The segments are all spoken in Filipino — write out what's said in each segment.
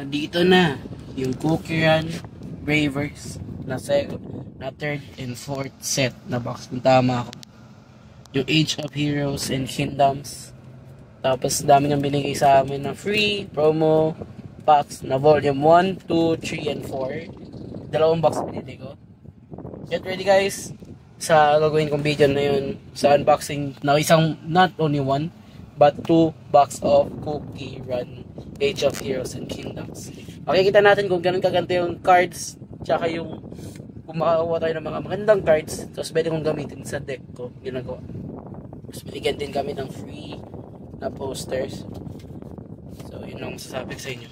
nandito na yung Cookie Run Bravers na third and fourth set na box. Kung tama ako. Yung Age of Heroes and Kingdoms. Tapos dami nang binigay sa amin na free promo packs na volume 1, 2, 3, and 4. Dalawang box binili ko. Get ready guys sa gagawin kong video na yun, sa unboxing na isang, not only one but 2 box of Cookie Run Age of Heroes and Kingdoms. Makikita natin kung ganun kaganda yung cards, tsaka yung kung makakuha tayo ng mga magandang cards, tapos pwede kong gamitin sa deck ko, ginagawa. Tapos binigyan din kami ng free na posters. So yun lang masasabi ko sa inyo.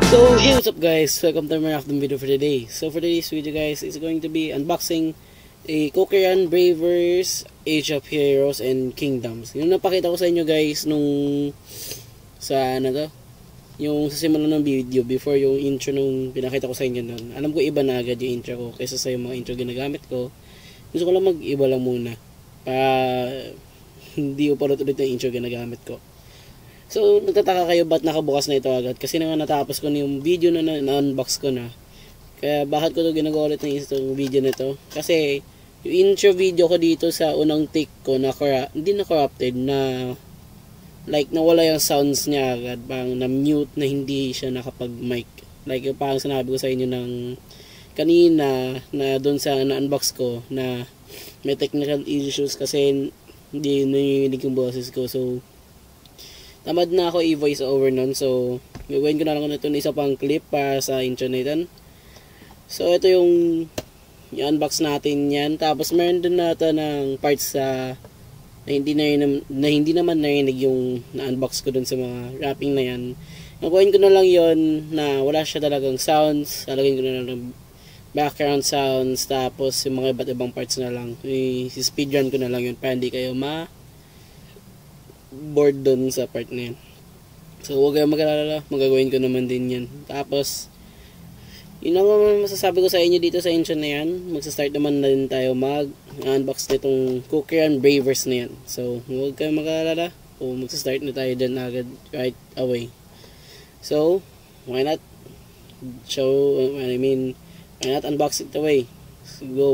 So hey, what's up guys, welcome to my random video for today. So for today's video guys, is going to be unboxing a Cookie Run Bravers Age of Heroes and Kingdoms. Yung napakita ko sa inyo guys nung sa ano to, yung sa simula ng video before yung intro nung pinakita ko sa inyo nun. Alam ko iba na agad yung intro ko kaysa sa yung mga intro ginagamit ko. Gusto ko lang mag-iba lang muna para hindi ulit-ulit yung intro ginagamit ko. So, nagtataka kayo ba't nakabukas na ito agad? Kasi naman natapos ko na yung video na na-unbox ko na. Kaya bakit ko ito ginagawa ulit ng itong video na ito? Kasi yung intro video ko dito sa unang take ko na hindi na corrupted, na like nawala yung sounds niya agad. Parang na-mute na hindi siya nakapag-mic. Like yung parang sinabi ko sa inyo ng kanina na doon sa na-unbox ko na may technical issues kasi hindi nanginginig yung boses ko. So, tamad na ako i-voice over nun. So, gagawin ko na lang ito na isa pang clip para sa intro na ito. So, ito yung i-unbox natin yan. Tapos, meron din na ito ng parts na hindi naman narinig yung na-unbox ko dun sa mga wrapping na yan. Gagawin ko na lang yon na wala siya talagang sounds. Lalagyan ko na lang ng background sounds. Tapos, yung mga iba't ibang parts na lang. I-speedrun ko na lang yun para hindi kayo board dun sa part na yan. So huwag kayong mag-alala, magagawin ko naman din yan. Tapos yun ang masasabi ko sa inyo dito sa intro na yan. Magsa-start naman na din tayo mag-unbox nitong Cookie Run Bravers na yan. So huwag kayong mag-alala, o magsa-start na tayo dyan agad right away. So why not why not unbox it away. So go.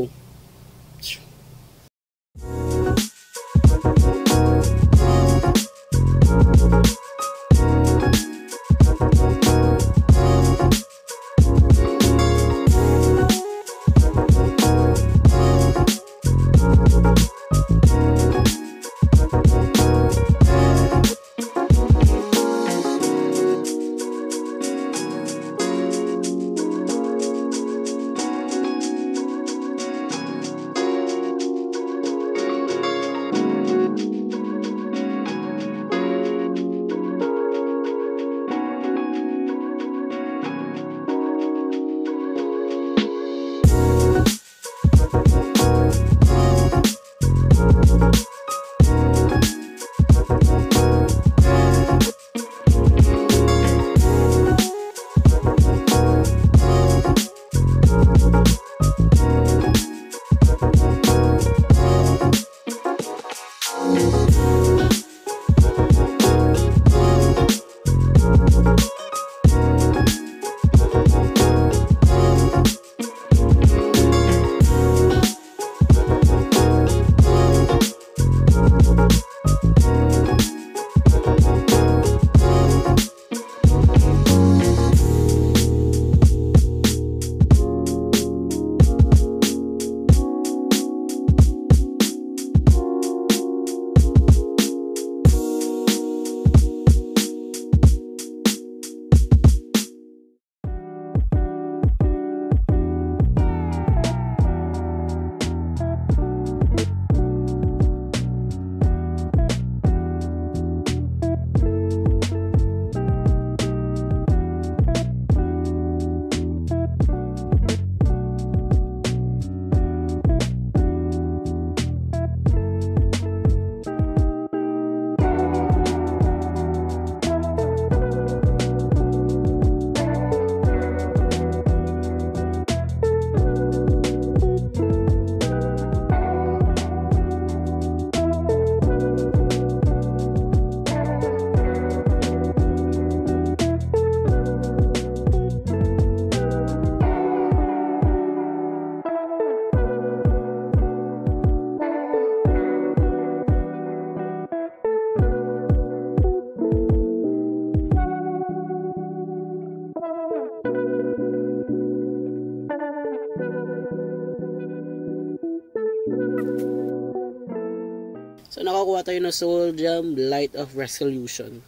So, nakakuha tayo ng Soul Gem Light of Resolution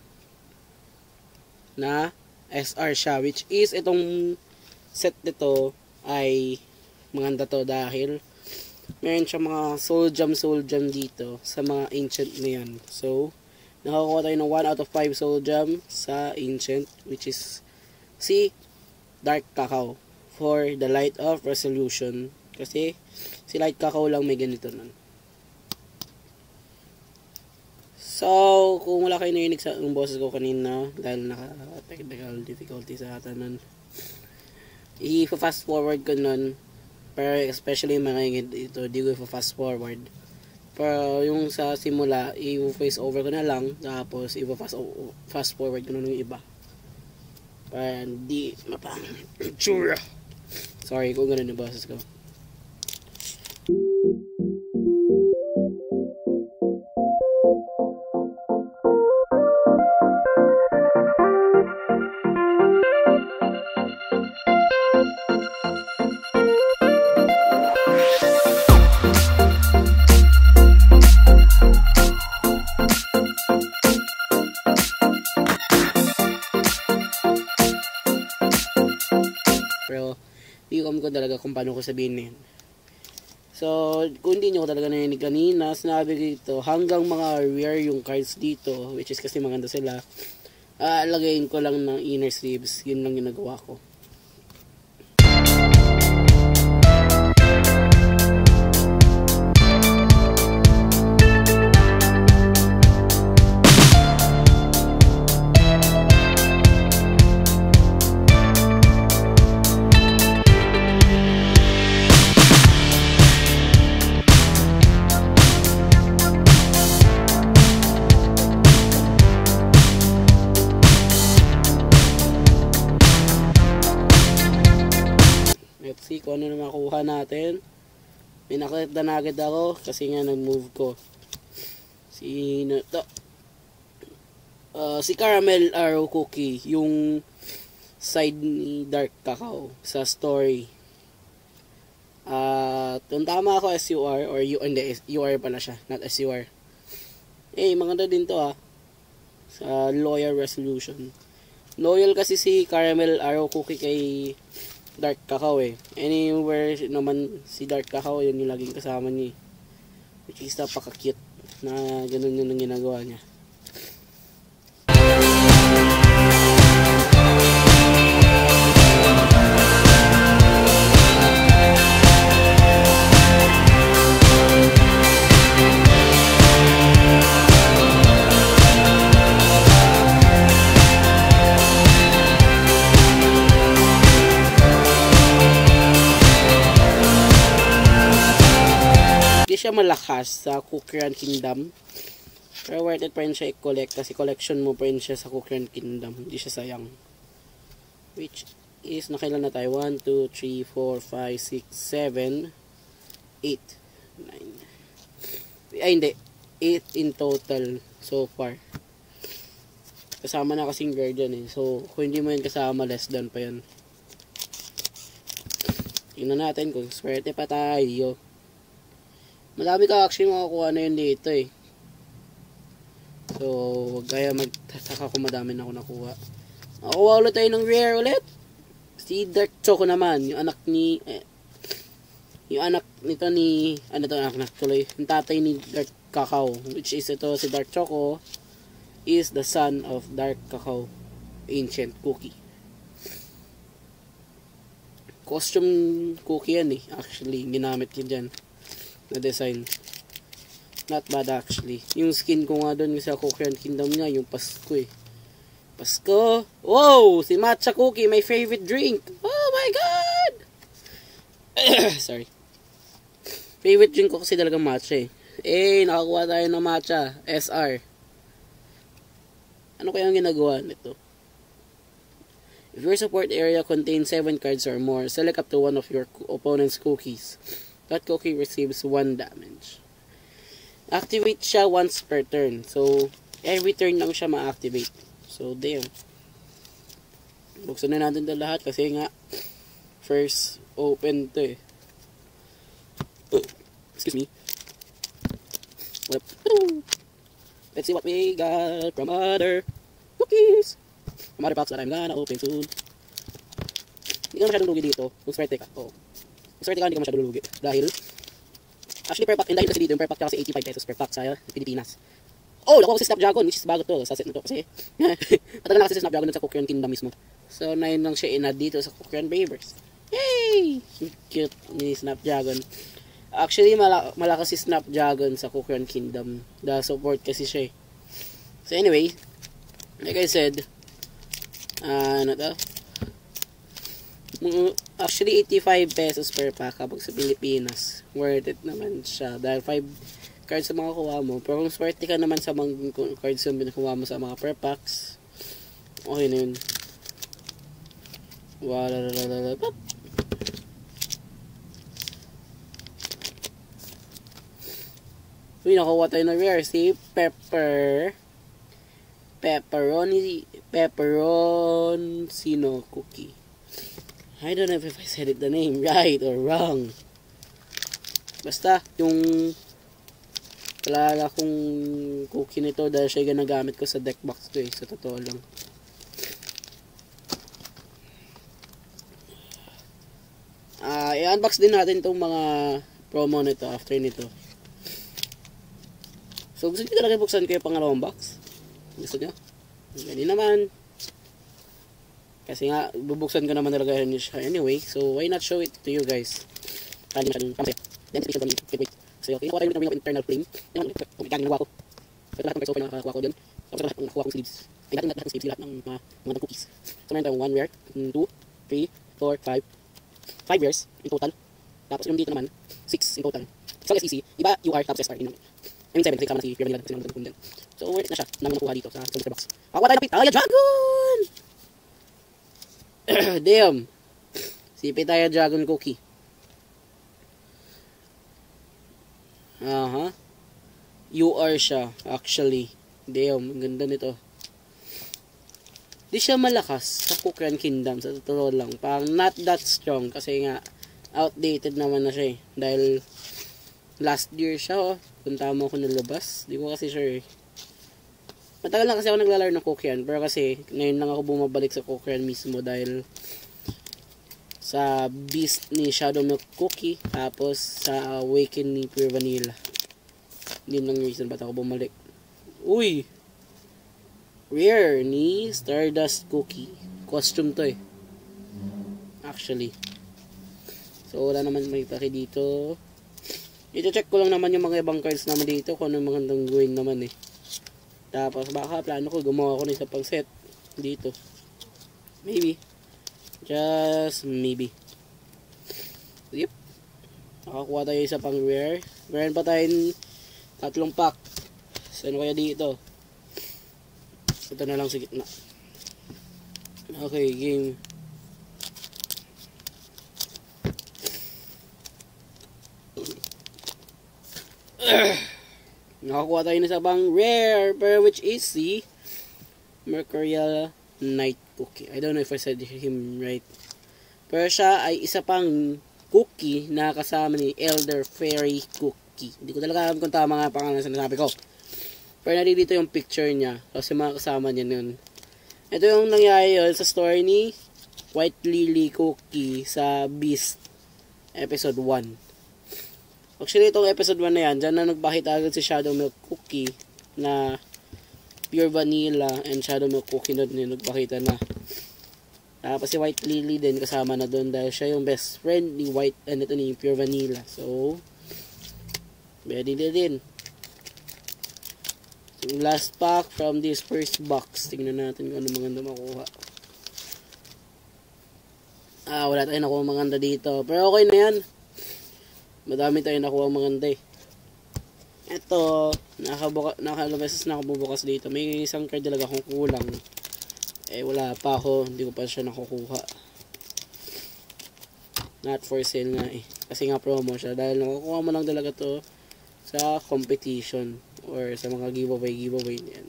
na SR siya, which is itong set nito ay maganda to dahil meron siya mga soul gem dito sa mga ancient na yan. So, nakakuha tayo ng 1 out of 5 soul gem sa ancient, which is si Dark Cacao for the Light of Resolution. Kasi si Light Cacao lang may ganito nun. So, kung wala kayo narinig sa boses ko kanina dahil naka-technical difficulty sa atanan, i-fast forward ko nun. Pero especially mga ito, di ko i-fast forward. Pero yung sa simula, i-face over ko na lang. Tapos i-fast forward ko na ng iba. Para hindi mapangit. Sorry kung ganun yung boses ko. Pero di ko talaga kung paano ko sabihin yan. So, kung hindi nyo ko talaga narinig kanina, sinabi dito, hanggang mga rare yung cards dito, which is kasi maganda sila, lagayin ko lang ng inner sleeves. Yun lang yung nagawa ko. Let's see kung ano na makuha natin. May nakita na agad ako kasi nga nag-move ko. Sino to? Si Caramel Arrow Cookie, yung side ni Dark Cacao sa story. Kung tama ako, SUR or hindi, UR pala siya, not SUR. Maganda din to sa Loyal Resolution. Loyal kasi si Caramel Arrow Cookie kay Dark Cacao Anywhere naman si Dark Cacao, yun yung laging kasama niya. Which is napaka-cute na ganun yun ang ginagawa niya. Siya malakas sa Cookieran Kingdom, pero worth it pa rin siya i-collect kasi collection mo pa rin siya sa Cookieran Kingdom, hindi siya sayang. Which is, nakailan na tayo? 1, 2, 3, 4, 5, 6, 7, 8, 9 hindi, 8 in total so far. Kasama na kasing guardian so kung hindi mo yun kasama, less than pa yan. Tingnan natin kung swerte pa tayo. Madami ka actually makakuha na yun dito So, wag kaya magtataka kung madami na ako nakuha. Nakuha ulit tayo ng rare ulit. Si Dark Choco naman, yung anak nito ni, anak tuloy, yung tatay ni Dark Cacao, which is ito, si Dark Choco is the son of Dark Cacao, ancient cookie. Costume cookie yan actually, ginamit yun dyan na design. Not bad actually. Yung skin ko nga doon sa Cookieran Kingdom niya, yung Pasko Pasko! Wow! Si matcha cookie, my favorite drink! Oh my god! Sorry. Favorite drink ko kasi talagang matcha nakakuha tayo ng matcha. SR. Ano kaya ang ginagawa nito? If your support area contains 7 cards or more, select up to one of your opponent's cookies. That cookie receives 1 damage. Activate siya once per turn. So, every turn lang siya ma-activate. So, damn. Buksan na natin ito lahat kasi nga, first open to Excuse me. Let's see what we got from other cookies. From other packs that I'm gonna open soon. Hindi ka masyadong lugi dito. Kung swerte ka. Oo. Kung swerte ka, hindi ka masyadong lugi. Dahil, actually per pack, and dahil kasi dito, yung per pack kasi 85 pesos per pack sa Pilipinas. Oh, nakuha ko si Snapdragon, which is bago to. Sa set na to kasi. Matagal na kasi si Snapdragon sa Cookieran Kingdom mismo. So, 9 lang siya inad dito sa Cookieran Bravers. Yay! Cute ni Snapdragon. Actually, malakas si Snapdragon sa Cookieran Kingdom. The support kasi siya eh. So anyway, like I said, ano to? Actually, 85 pesos per pack kapag sa Pilipinas. Worth it naman siya. Dahil 5 cards sa mga kuha mo. Pero kung swerte ka naman sa mga cards yung binakuha mo sa mga per packs, okay na yun. Uy, nakuha tayo na rare. Si Pepperoncino cookie. I don't know if I said it the name right or wrong. Basta, yung palala kong cookie nito dahil siya ginagamit ko sa deck box ko eh. Sa totoo lang. I-unbox din natin itong mga promo nito after nito. So, gusto nyo talaga buksan ko yung pangalawang box? Gusto nyo? Hindi naman. Kasi nga, bubuksan ko naman talaga yun siya anyway. So, why not show it to you guys? Kali masyadong kamasaya. Then, speaking from wait. So, okay, nakuha tayo ng internal frame. Yan, kung ikagin nakuha ko. So, ito lahat ng perso na nakakuha ko dyan. Tapos ito lahat ng nakuha kong sleeves. Ay, lahat ng sleeves, lahat ng mga cookies. So, meron tayong 1 wear, 2, 3, 4, 5. 5 years in total. Tapos yung dito naman, 6 in total. So, SEC, iba UR tapos SR. I mean 7 kasi kasama na si Pierre Manila kasi naman din. So, worth it na siya. Naman nakuha dito sa computer box. Makakuha tayo ng Pitaya Dragon! Damn! Si Pitaya Dragon Cookie. Aha. UR siya, actually. Damn, ang ganda nito. Di siya malakas sa Cookieran Kingdom, sa totoo lang. Parang not that strong kasi nga outdated naman na siya eh. Dahil last year siya oh. Kung tama ako nalabas. Di ko kasi sure eh. Matagal na kasi ako naglalaro ng Cookieran. Pero kasi ngayon lang ako bumabalik sa Cookieran mismo dahil sa Beast ni Shadow Milk Cookie. Tapos sa Awaken ni Pure Vanilla. Yun lang yung reason ba't ako bumalik. Uy! Rare ni Stardust Cookie. Costume to eh. Actually. So wala naman may paki dito. I-check ko lang naman yung mga ibang cards naman dito kung anong magandang gawin naman eh. Tapos baka plano ko gumawa ko ng isa pang set dito. Maybe. Just maybe. Yep. Nakakuha tayo isa pang rare. Meron pa tayong 3 pack. So ano kaya dito? Ito na lang sa gitna. Okay, game. Nakakuha tayo na sa bang rare, pero which is si Mercurial Night Cookie. I don't know if I said him right. Pero siya ay isa pang cookie na kasama ni Elder Fairy Cookie. Hindi ko talaga alam kung tama nga pangalan sa sinasabi ko. Pero nandito yung picture niya. Kasi mga kasama niya nun. Ito yung nangyari yun sa story ni White Lily Cookie sa Beast Episode 1. Actually, itong episode 1 na yan, dyan na nagpakita agad si Shadow Milk Cookie na Pure Vanilla and Shadow Milk Cookie na din nagpakita na. Tapos si White Lily din kasama na doon dahil siya yung best friend ni White and ito ni Pure Vanilla. So, ready na din. So, last pack from this first box. Tingnan natin kung ano maganda makuha. Wala tayong nakuha maganda dito. Pero okay na yan. Madami tayo nakuha maganda eh. Ito, nakalabas na ako bubukas dito. May isang card talaga akong kulang. Eh, wala pa ako. Hindi ko pa siya nakukuha. Not for sale nga eh. Kasi nga promo siya. Dahil nakukuha mo lang talaga to sa competition. Or sa mga giveaway niyan.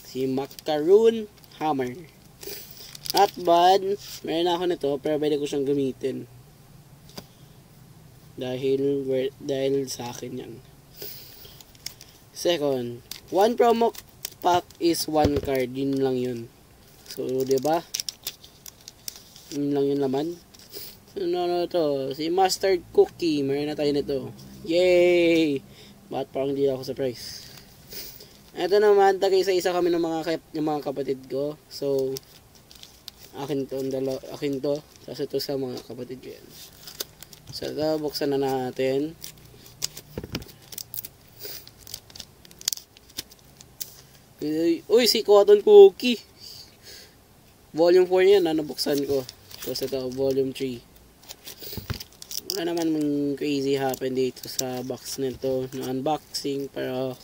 Si Macaroon Hammer. Not bad. Meron na ako nito. Pero pwede ko siyang gamitin. Dahil sa akin yan. Second, 1 promo pack is 1 card. Yun lang yun. So, diba? Yun lang yun laman. Ano to? Si Mustard Cookie. Meron na tayo nito. Yay! Bakit parang hindi ako surprise? Ito naman, tagay-isa kami ng mga kapatid ko. So, akin to. Tapos ito sa mga kapatid ko yan. So, ito, buksan na natin. Uy, si Cotton Cookie. Volume 4 yan, nabuksan ko. Tapos ito, volume 3. Wala naman mong crazy happen dito sa box nito na unboxing, pero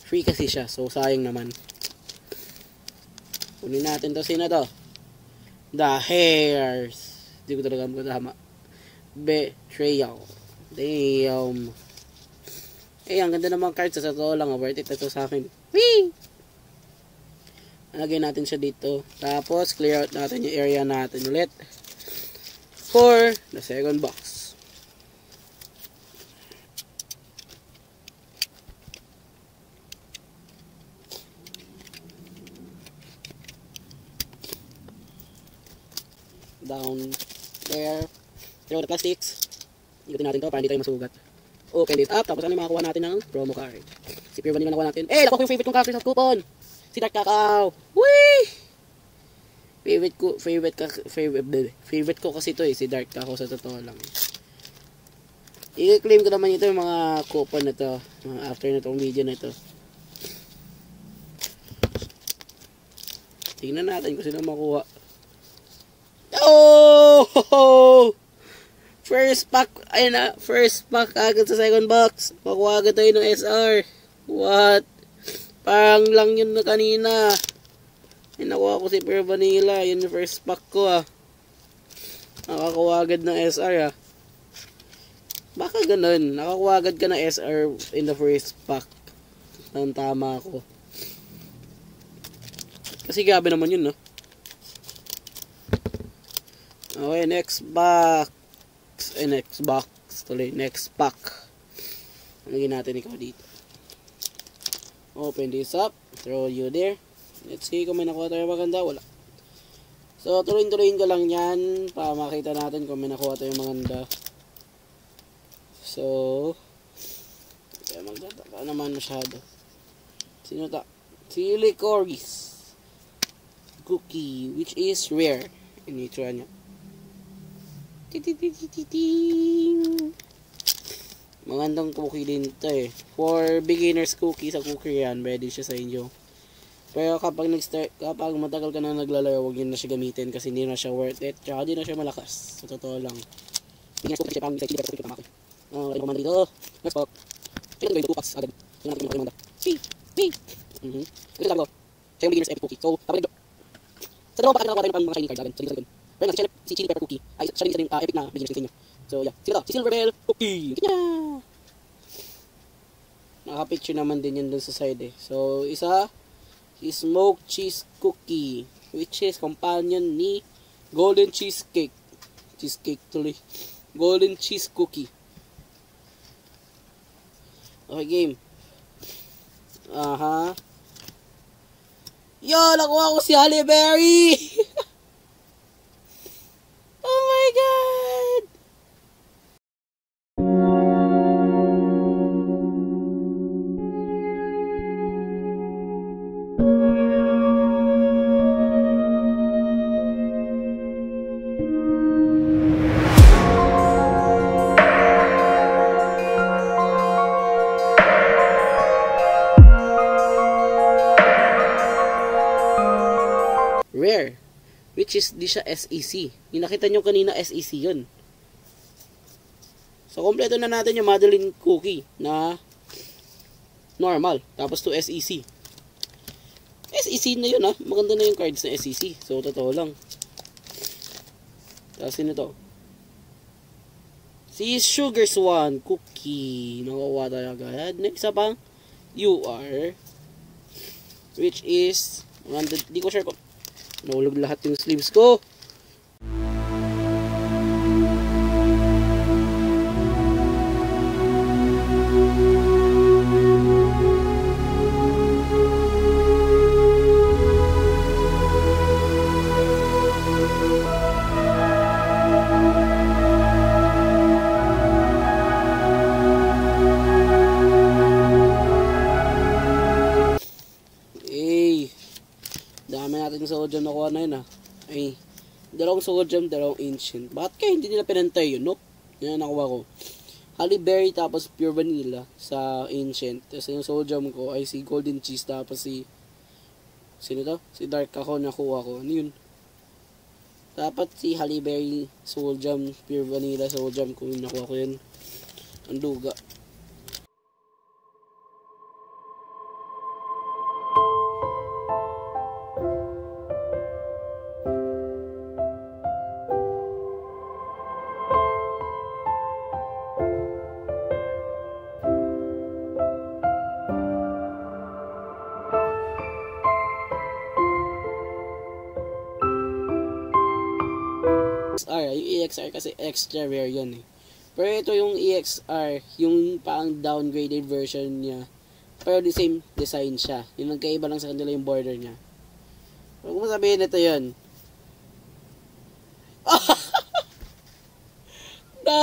free kasi siya, so sayang naman. Kunin natin to. Sino to? The Hairs. Hindi ko talaga matama. Betrayal. Damn. Ang ganda naman cards. Sa totoo lang, worth it na to sa akin. Whee! Lagay natin siya dito. Tapos, clear out natin yung area natin ulit. For the second box. Down there. Throw the plastics. Ikutin natin to para hindi tayo masugat. Open it up. Tapos ano yung makakuha natin ng promo card. Si Pure Vanilla nakuha natin. Nakuha ko yung favorite kong character sa coupon. Si Dark Cacao. Whee! Favorite ko kasi ito si Dark Cacao sa totoo lang. I-claim ko naman ito yung mga coupon na ito. After na itong video na ito. Tingnan natin kung sino makuha. Oh! First pack agad sa second box. Makuha agad tayo ng SR. What? Parang lang yun na kanina. Nakuha ko si Pure Vanilla. Yun yung first pack ko Nakakuha agad ng SR Baka ganun. Nakakuha agad ka ng SR in the first pack. Tama ako. Kasi gabi naman yun Okay, next box. Next pack. Lagyan natin ikaw dito. Open this up. Throw you there. Let's see kung may nakuha tayo maganda. Wala. So, tuloy-tuloyin ko lang yan para makita natin kung may nakuha tayo maganda. So, kaya magtataka naman masyado. Sino ta? Si Licorice Cookie, which is rare. Initra niya. Magandang cookie din ito For beginners cookie sa cookie yan, ready siya sa inyo. Pero kapag matagal ka na naglalaro, huwag yun na siya gamitin kasi hindi na siya worth it. Tsaka hindi na siya malakas. Sa totoo lang. Beginners cookie siya pang sa chili pepper cookie pamaki. Ready ko man dito. Next pack. Siya yung 2 packs agad. Siya natin yung manda. Ito sabi ko. Siya yung beginners epic cookie. So, kapag sa dalawang pack na nakuha tayo ng mga shiny card agad. Sa dito. Pero si chili pepper cookie ay siya rin epic na beginners cookie niyo. So yeah, sino to? Si Silver Bell Cookie. Kanya! Naka-picture naman din yun dun sa side So, isa si Smoked Cheese Cookie, which is companion ni Golden Cheesecake. Cheesecake tuloy. Golden Cheese Cookie. Okay, game. Yo, nakuha ko si Halle Berry! Oh my God! Rare, which is di siya SEC. Yung nakita nyo kanina SEC yun. So kompleto na natin yung Madeline Cookie na normal, tapos to SEC. SEC na yun maganda na yung cards na SEC. So totoo lang. Tapos sino to? Si Sugar Swan Cookie. Nakuha tayo agad. Next isa pang UR, which is di ko sure kung nahulog lahat yung sleeves ko. Soul Gem nakuha na yun ay dalawang Soul Gem, dalawang Ancient. Bakit kaya hindi nila pinantay yun? Nope. Yan nakuha ko. Holly Berry tapos Pure Vanilla sa Ancient. Tapos yung Soul Gem ko ay si Golden Cheese tapos si sino to? Si Dark ako nakuha ko. Ano yun? Dapat si Holly Berry Soul Gem, Pure Vanilla Soul Gem ko yun. Nakuha ko yun. Ang duga. Yung EXR kasi extra rare yan eh. Pero ito yung EXR, yung pang downgraded version niya. Pero the same design siya. Yung nagkaiba lang sa kanila yung border niya. Pero kung sabihin ito yun. No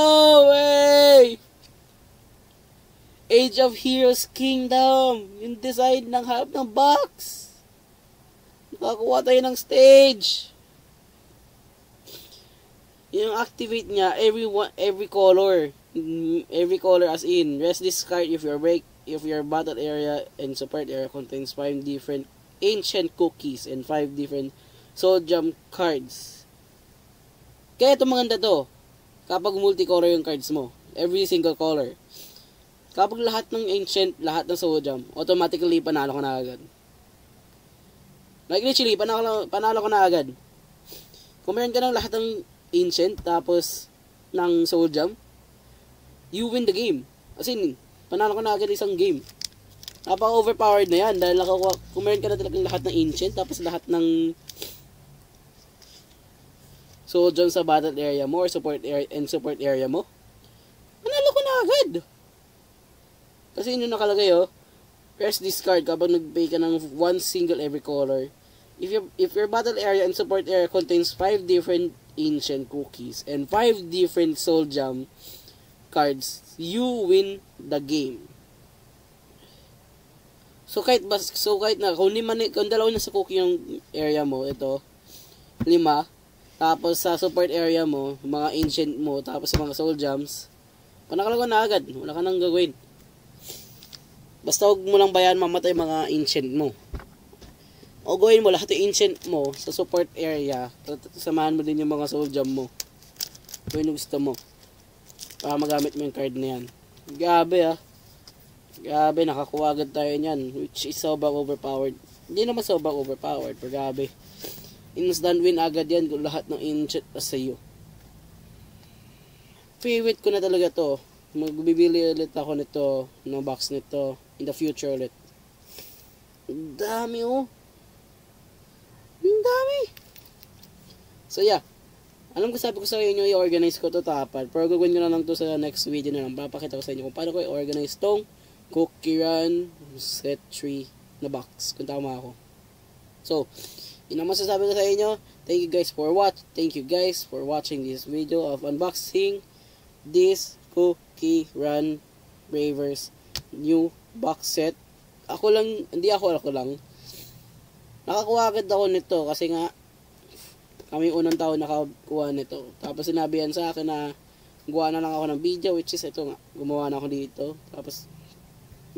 way! Age of Heroes Kingdom! Yung design ng harap ng box! Nakakuha tayo ng stage! Yung activate niya, every color as in, rest this card if your battle area and support area contains 5 different ancient cookies and 5 different Soul Gem cards. Kaya ito maganda to, kapag multicolor yung cards mo, every single color. Kapag lahat ng ancient, lahat ng Soul Gem, automatically panalo ka na agad. Like literally, panalo ka na agad. Kung meron ka ng lahat ng Ancient tapos ng Soul Gem, you win the game. As in, panalo ka na agad isang game. Napaka-overpowered na yan dahil kung meron ka na talagang lahat ng Ancient tapos lahat ng Soul Gem sa battle area mo or support area mo, panalo ka na agad. Kasi yun yung nakalagay press discard kapag nag-pay ka ng one single every color. If your battle area and support area contains 5 different ancient cookies and 5 different Soul Gem cards, you win the game. So kahit na kung dalawa na sa cookie yung area mo, ito 5, tapos sa support area mo, mga ancient mo, tapos mga Soul Gems, panakalaga na agad, wala ka nang gagawin. Basta huwag mo lang bayan mamatay mga ancient mo. O gawin mo lahat yung ancient mo sa support area, samahan mo din yung mga Soul Gem mo. Kung yung gusto mo, para magamit mo yung card na yan. Grabe grabe, nakakuha agad tayo niyan, which is sobrang overpowered. Hindi naman sobrang overpowered, pero grabe, instant win agad yan kung lahat ng ancient sa iyo. Favorite ko na talaga to. Magbibili ulit ako nito, ng box nito in the future ulit. Dami ang dami. So yeah, alam ko, sabi ko sa inyo i-organize ko to tapad, pero gagawin ko na lang to sa next video na lang. Papakita ko sa inyo kung paano ko i-organize tong Cookie Run set 3 na box, kung tama ako. So yun ang masasabi ko sa inyo. Thank you guys for watching this video of unboxing this Cookie Run Bravers new box set. Ako lang nakakuha agad ako nito kasi nga kami unang taon nakakuha nito. Tapos sinabi yan sa akin na gawa na lang ako ng video, which is ito nga, gumawa na ako dito. Tapos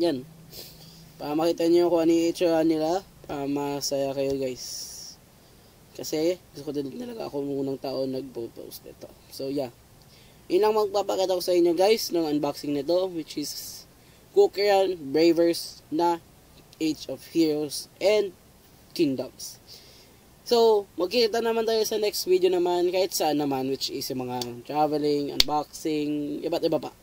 yan, para makita niyo kung ano yung itsura nila, para masaya kayo guys. Kasi gusto ko din talaga ako unang taon nagpo-post nito. So yeah, yun lang magpapakita ko sa inyo guys ng unboxing nito, which is Cookie Run Bravers na Age of Heroes and Kingdoms. So, magkikita naman tayo sa next video naman, kahit saan naman, which is yung mga traveling, unboxing, iba't iba pa.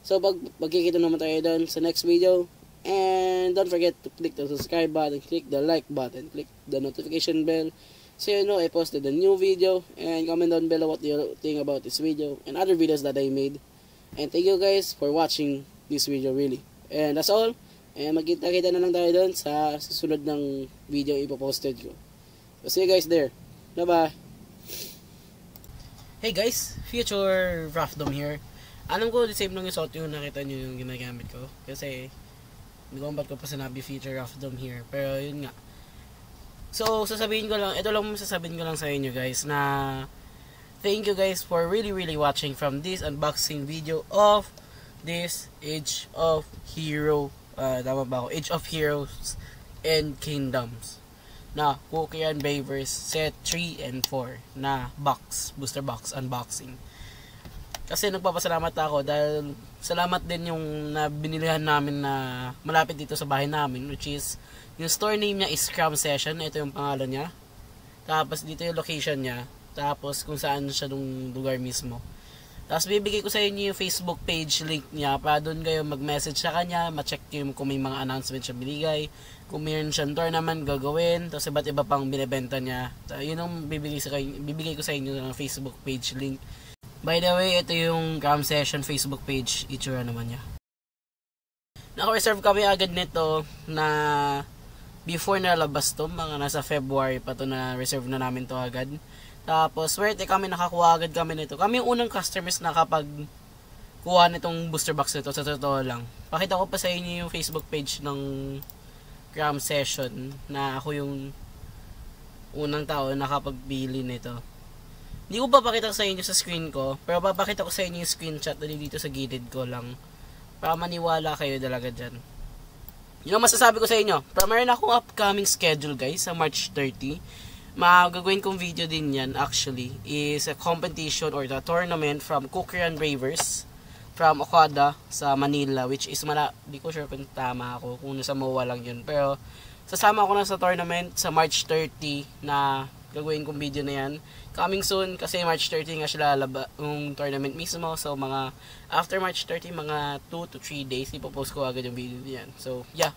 So, magkikita naman tayo doon sa next video. And don't forget to click the subscribe button, click the like button, click the notification bell, so you know I posted a new video. And comment down below what you think about this video and other videos that I made. And thank you guys for watching this video really. And that's all. And magkita-kita na lang tayo doon sa susunod ng video ipoposted ko. So see you guys there. Bye-bye. Hey guys, Future Rafdom here. Alam ko the same lang yung suot yung nakita nyo yung ginagamit ko. Kasi hindi ko ba't ko pa sinabi Future Rafdom here. Pero yun nga. So, sasabihin ko lang, ito lang sasabihin ko lang sa inyo guys na thank you guys for really watching from this unboxing video of this Age of Hero, tama ba ako? Age of Heroes and Kingdoms na Cookieran Bravers set 3 and 4 na booster box unboxing. Kasi nagpapasalamat ako dahil salamat din yung binilihan namin na malapit dito sa bahay namin, which is yung store name niya is Scrum Session. Ito yung pangalan niya. Tapos dito yung location niya. Tapos kung saan siya nung lugar mismo. Tapos bibigay ko sa inyo yung Facebook page link niya para doon kayo mag-message sa kanya, ma-check yung kung may mga announcement siya binigay, kung mayroon siyang tournament gagawin, tapos iba't iba pang binibenta niya. So, yun ang bibigay ko sa inyo ng Facebook page link. By the way, ito yung Scrum Session Facebook page, itsura naman niya. Naka-reserve kami agad nito na before nalabas to, mga nasa February pa to na reserve na namin to agad. Tapos, swerte kami, nakakuha agad kami nito. Kami yung unang customers na kapag kuha nitong booster box nito, sa totoo lang. Pakita ko pa sa inyo yung Facebook page ng Scrum Session na ako yung unang tao na nakapagbili nito. Hindi ko papakita sa inyo sa screen ko, pero papakita ko sa inyo yung screenshot na dito sa gilid ko lang para maniwala kayo talaga dyan. Yun ang masasabi ko sa inyo. Pero meron akong upcoming schedule guys sa March 30. Magagawin kong video din yan actually is a competition or the tournament from Cookieran Bravers from Okada sa Manila, which is di ko sure kung tama ako, kung nasa MOA lang yun, pero sasama ako na sa tournament sa March 30 na gagawin kong video na yan. Coming soon kasi March 30 nga sila yung tournament mismo, so mga after March 30 mga 2 to 3 days ipopost ko agad yung video niyan. So yeah,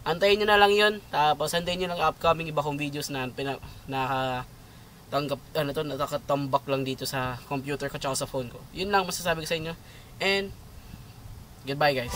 antayin nyo na lang yun. Tapos antayin nyo lang upcoming iba kong videos na nakatambak lang dito sa computer ko tsaka sa phone ko. Yun lang masasabi ko sa inyo. And goodbye guys.